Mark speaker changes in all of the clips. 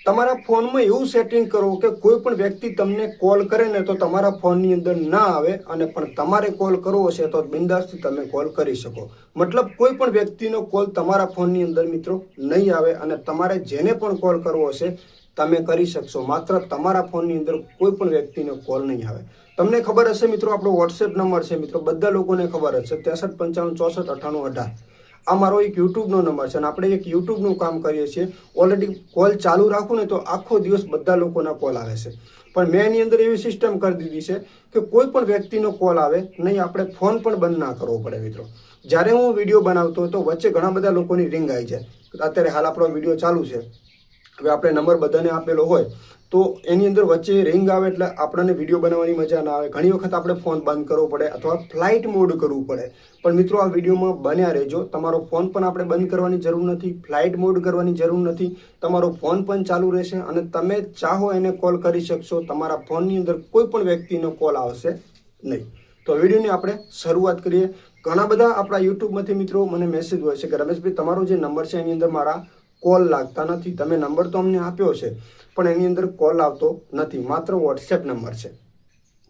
Speaker 1: તમારા ફોનમાં એવું સેટિંગ કરો કે કોઈ પણ વ્યક્તિ તમને કોલ કરે ને તો તમારા ફોનની અંદર ના આવે, અને પણ તમારે કોલ કરવો હશે તો બિંદાસથી તમે કોલ કરી શકો. મતલબ કોઈ પણ વ્યક્તિનો કોલ તમારા ફોનની અંદર મિત્રો નહીં આવે, અને તમારે જેને પણ કોલ કરવો હશે તમે કરી શકશો. માત્ર તમારા ફોનની અંદર કોઈ પણ વ્યક્તિનો કોલ નહીં આવે. તમને ખબર હશે મિત્રો, આપણો વોટ્સએપ નંબર છે મિત્રો, બધા લોકોને ખબર હશે 6355649818. આ મારો એક યુટ્યુબનો નંબર છે, અને આપણે એક યુટ્યુબનું કામ કરીએ છીએ. ઓલરેડી કોલ ચાલુ રાખું ને તો આખો દિવસ બધા લોકોના કોલ આવે છે, પણ મેં એની અંદર એવી સિસ્ટમ કરી દીધી છે કે કોઈ પણ વ્યક્તિનો કોલ આવે નહીં, આપણે ફોન પણ બંધ ના કરવો પડે મિત્રો. જ્યારે હું વિડીયો બનાવતો હતો વચ્ચે ઘણા બધા લોકોની રિંગ આવી જાય. અત્યારે હાલ આપણો વિડીયો ચાલુ છે, હવે આપણે નંબર બધાને આપેલો હોય તો એની અંદર વચ્ચે રિંગ આવે એટલે આપણને વિડીયો બનાવવાની મજા ના આવે. ઘણી વખત આપણે ફોન બંધ કરવો પડે અથવા ફ્લાઇટ મોડ કરવું પડે. પણ મિત્રો આ વિડીયોમાં બન્યા રહેજો. તમારો ફોન પણ આપણે બંધ કરવાની જરૂર નથી, ફ્લાઇટ મોડ કરવાની જરૂર નથી. તમારો ફોન પણ ચાલુ રહેશે અને તમે ચાહો એને કોલ કરી શકશો. તમારા ફોનની અંદર કોઈ પણ વ્યક્તિનો કોલ આવશે નહીં. તો વિડીયોની આપણે શરૂઆત કરીએ. ઘણા બધા આપણા યુટ્યુબમાંથી મિત્રો મને મેસેજ હોય છે કે રમેશભાઈ તમારો જે નંબર છે એની અંદર મારા કોલ લાગતા નથી. તમે નંબર તો અમને આપ્યો છે પણ એની અંદર કોલ આવતો નથી, માત્ર વોટ્સએપ નંબર છે.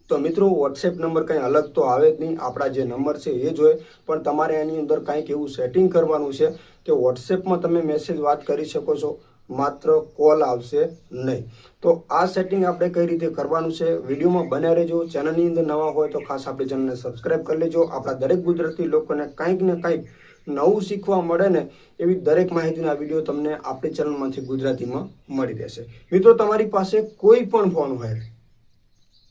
Speaker 1: તો મિત્રો વોટ્સએપ નંબર કંઈ અલગ તો આવે જ નહીં, આપણા જે નંબર છે એ જ હોય. પણ તમારે એની અંદર કંઈક એવું સેટિંગ કરવાનું છે કે વોટ્સએપમાં તમે મેસેજ વાત કરી શકો છો, માત્ર કોલ આવશે નહીં. તો આ સેટિંગ આપણે કઈ રીતે કરવાનું છે વિડીયોમાં બન્યા રહેજો. ચેનલની અંદર નવા હોય તો ખાસ આપણી ચેનલને સબસ્ક્રાઈબ કરી લેજો. આપણા દરેક ગુજરાતી લોકોને કંઈક ને કંઈક નવું શીખવા મળે ને એવી દરેક માહિતીના વિડીયો તમને આપણી ચેનલમાંથી ગુજરાતીમાં મળી રહેશે. મિત્રો તમારી પાસે કોઈ પણ ફોન હોય,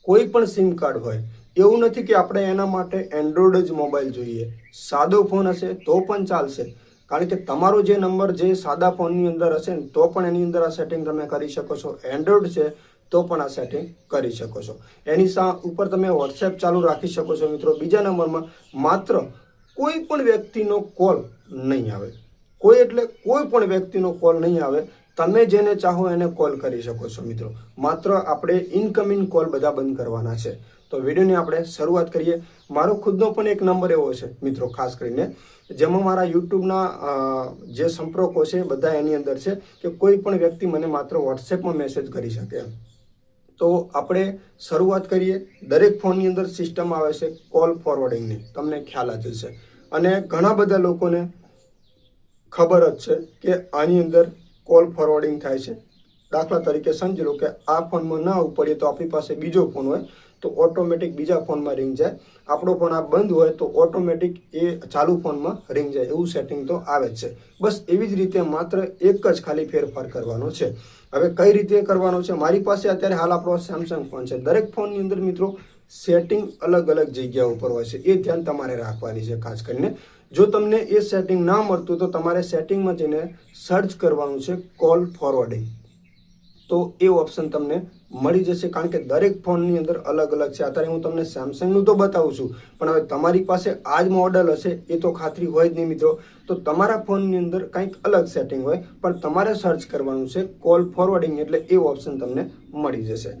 Speaker 1: કોઈ પણ સિમ કાર્ડ હોય, એવું નથી કે આપણે એના માટે એન્ડ્રોઈડ જ મોબાઈલ જોઈએ. સાદો ફોન હશે તો પણ ચાલશે, કારણ કે તમારો જે નંબર જે સાદા ફોનની અંદર હશે ને તો પણ એની અંદર આ સેટિંગ તમે કરી શકો છો. એન્ડ્રોઈડ છે તો પણ આ સેટિંગ કરી શકો છો. એની ઉપર તમે વોટ્સએપ ચાલુ રાખી શકો છો મિત્રો. બીજા નંબરમાં માત્ર કોઈ પણ વ્યક્તિનો કોલ નહીં આવે. કોઈ એટલે કોઈ પણ વ્યક્તિનો કોલ નહીં આવે. તમે જેને ચાહો એને કોલ કરી શકો છો મિત્રો. માત્ર આપણે ઇનકમિંગ કોલ બધા બંધ કરવાના છે. તો વિડીયોની આપણે શરૂઆત કરીએ. મારો ખુદનો પણ એક નંબર એવો છે મિત્રો, ખાસ કરીને જેમાં મારા યુટ્યુબના જે સંપર્કો છે બધા એની અંદર છે કે કોઈ પણ વ્યક્તિ મને માત્ર વોટ્સએપમાં મેસેજ કરી શકે. તો આપણે શરૂઆત કરીએ. દરેક ફોનની અંદર સિસ્ટમ આવે છે કોલ ફોરવર્ડિંગની, તમને ખ્યાલ જ હશે. અને ઘણા બધા લોકોને ખબર જ છે કે આની અંદર કોલ ફોરવર્ડિંગ થાય છે. દાખલા તરીકે સમજી લો કે આ ફોનમાં ના ઉપડીએ તો આપણી પાસે બીજો ફોન હોય તો ઓટોમેટિક બીજા ફોનમાં રિંગ જાય. આપણો ફોન આ બંધ હોય તો ઓટોમેટિક એ ચાલુ ફોનમાં રિંગ જાય. એવું સેટિંગ તો આવે જ છે. બસ એવી જ રીતે માત્ર એક જ ખાલી ફેરફાર કરવાનો છે. હવે કઈ રીતે કરવાનો છે, મારી પાસે અત્યારે હાલ આપણો સેમસંગ ફોન છે. દરેક ફોનની અંદર મિત્રો સેટિંગ અલગ અલગ જગ્યા ઉપર હોય છે, એ ધ્યાન તમારે રાખવાની છે ખાસ કરીને. જો તમને એ સેટિંગ ના મળતું તો તમારે સેટિંગમાં જઈને સર્ચ કરવાનું છે કોલ ફોરવર્ડિંગ. તો એ ઓપ્શન તમને મળી જશે, કારણ કે દરેક ફોનની અંદર અલગ અલગ છે. અત્યારે હું તમને સેમસંગનું તો બતાવું છું, પણ હવે તમારી પાસે આ જ મોડલ હશે એ તો ખાતરી હોય જ નહીં મિત્રો. તો તમારા ફોનની અંદર કંઈક અલગ સેટિંગ હોય, પણ તમારે સર્ચ કરવાનું છે કોલ ફોરવર્ડિંગ, એટલે એ ઓપ્શન તમને મળી જશે.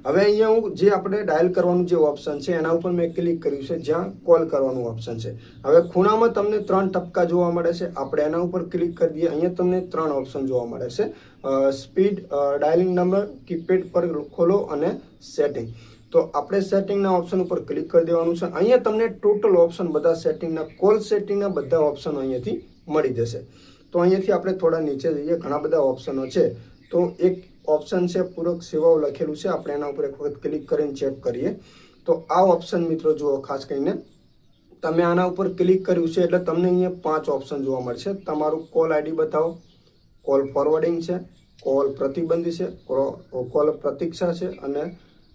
Speaker 1: હવે અહીંયા હું જે આપણે ડાયલ કરવાનું જે ઓપ્શન છે એના ઉપર મેં ક્લિક કર્યું છે જ્યાં કોલ કરવાનું ઓપ્શન છે. હવે ખૂણામાં તમને 3 ટપકા જોવા મળે છે. આપણે એના ઉપર ક્લિક કરી દઈએ. અહીંયા તમને 3 ઓપ્શન જોવા મળે છે: સ્પીડ, ડાયલિંગ નંબર, કીપેડ પર ખોલો અને સેટિંગ. તો આપણે સેટિંગના ઓપ્શન ઉપર ક્લિક કરી દેવાનું છે. અહીંયા તમને ટોટલ ઓપ્શન બધા સેટિંગના, કોલ સેટિંગના બધા ઓપ્શનો અહીંયાથી મળી જશે. તો અહીંયાથી આપણે થોડા નીચે જઈએ. ઘણા બધા ઓપ્શનો છે. તો એક ઓપ્શન છે પૂરક સેવાઓ લખેલું છે, આપણે એના ઉપર એક વખત ક્લિક કરીને ચેક કરીએ. તો આ ઓપ્શન મિત્રો જુઓ, ખાસ કરીને તમે આના ઉપર ક્લિક કર્યું છે એટલે તમને અહીંયા 5 ઓપ્શન જોવા મળશે. તમારું કોલ આઈડી બતાવો, કોલ ફોરવર્ડિંગ છે, કોલ પ્રતિબંધી છે, કોલ પ્રતીક્ષા છે, અને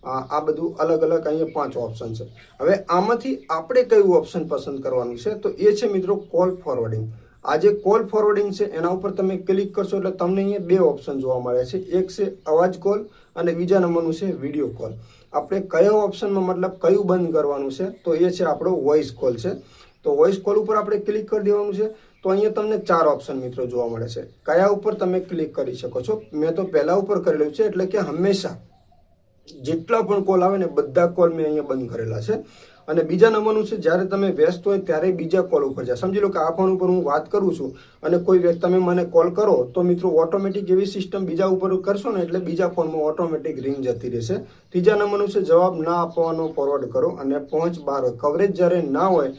Speaker 1: આ બધું અલગ અલગ અહીંયા 5 ઓપ્શન છે. હવે આમાંથી આપણે કયું ઓપ્શન પસંદ કરવાનું છે તો એ છે મિત્રો કોલ ફોરવર્ડિંગ. આ જે કોલ ફોરવર્ડિંગ છે એના ઉપર તમે ક્લિક કરશો એટલે તમને અહીંયા 2 ઓપ્શન જોવા મળે છે. એક છે અવાજ કોલ અને બીજા નંબરનું છે વિડીયો કોલ. આપણે કયો ઓપ્શનમાં મતલબ કયું બંધ કરવાનું છે તો એ છે આપણો વોઇસ કોલ છે. તો વોઇસ કોલ ઉપર આપણે ક્લિક કરી દેવાનું છે. તો અહીંયા તમને 4 ઓપ્શન મિત્રો જોવા મળે છે. કયા ઉપર તમે ક્લિક કરી શકો છો? મેં તો પહેલા ઉપર કરેલું છે, એટલે કે હંમેશા જેટલા પણ કોલ આવે ને બધા કોલ મેં અહીંયા બંધ કરેલા છે. અને બીજા નંબરનું છે જ્યારે તમે વ્યસ્ત હોય ત્યારે બીજા કોલ ઉપર જાય. સમજી લો કે આ ફોન ઉપર હું વાત કરું છું અને કોઈ વ્યક્તિ તમે મને કોલ કરો તો મિત્રો ઓટોમેટિક એવી સિસ્ટમ બીજા ઉપર કરશો ને એટલે બીજા ફોનમાં ઓટોમેટિક રિંગ જતી રહેશે. ત્રીજા નંબરનું છે જવાબ ના આપવાનો ફોરવર્ડ કરો અને પહોંચ બહાર હોય. કવરેજ જ્યારે ના હોય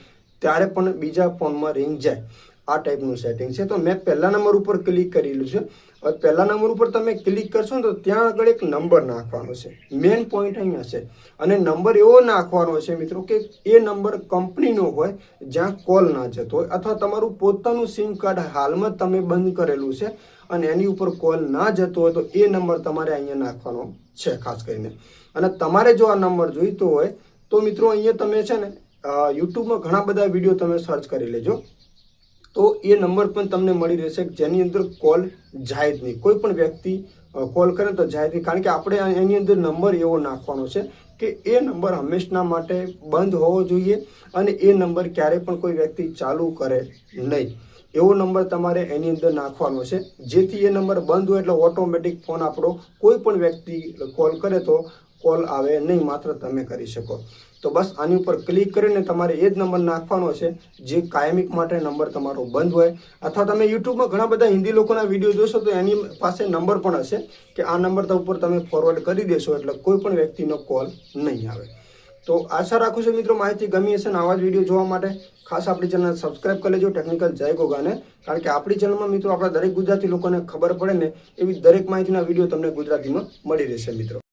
Speaker 1: ત્યારે પણ બીજા ફોનમાં રિંગ જાય. આ ટાઈપનું સેટિંગ છે. તો મેં પહેલા નંબર ઉપર ક્લિક કરેલું છે. હવે પહેલા નંબર ઉપર તમે ક્લિક કરશો ને તો ત્યાં આગળ એક નંબર નાખવાનો છે. મેઇન પોઈન્ટ અહીંયા છે. અને નંબર એવો નાખવાનો છે મિત્રો કે એ નંબર કંપનીનો હોય જ્યાં કોલ ના જતો હોય, અથવા તમારું પોતાનું સિમ કાર્ડ હાલમાં તમે બંધ કરેલું છે અને એની ઉપર કોલ ના જતો હોય તો એ નંબર તમારે અહીંયા નાખવાનો છે ખાસ કરીને. અને તમારે જો આ નંબર જોઈતો હોય તો મિત્રો અહીંયા તમે છે ને યુટ્યુબમાં ઘણા બધા વિડીયો તમે સર્ચ કરી લેજો તો એ નંબર પણ તમને મળી રહેશે જેની અંદર કોલ જાય જ નહીં. કોઈ પણ વ્યક્તિ કોલ કરે તો જાય જ નહીં, કારણ કે આપણે એની અંદર નંબર એવો નાખવાનો છે કે એ નંબર હંમેશના માટે બંધ હોવો જોઈએ અને એ નંબર ક્યારેય પણ કોઈ વ્યક્તિ ચાલુ કરે નહીં. એવો નંબર તમારે એની અંદર નાખવાનો છે જેથી એ નંબર બંધ હોય એટલે ઓટોમેટિક ફોન આપણો કોઈ પણ વ્યક્તિ કોલ કરે તો કોલ આવે નહીં, માત્ર તમે કરી શકો. તો બસ આની ઉપર ક્લિક કરીને તમારે એ જ નંબર નાખવાનો છે જે કાયમિક માટે નંબર તમારો બંધ હોય. અથવા તમે યુટ્યુબમાં ઘણા બધા હિન્દી લોકોના વિડીયો જોશો તો એની પાસે નંબર પણ હશે કે આ નંબર ઉપર તમે ફોરવર્ડ કરી દેશો એટલે કોઈ પણ વ્યક્તિનો કોલ નહીં આવે. તો આશા રાખું છું મિત્રો માહિતી ગમી હશે ને આવા જ વિડીયો જોવા માટે ખાસ આપણી ચેનલ સબસ્ક્રાઇબ કરી લેજો ટેકનિકલ જય ગોગાને, કારણ કે આપણી ચેનલમાં મિત્રો આપણા દરેક ગુજરાતી લોકોને ખબર પડે ને એવી દરેક માહિતીના વિડીયો તમને ગુજરાતીમાં મળી રહેશે મિત્રો.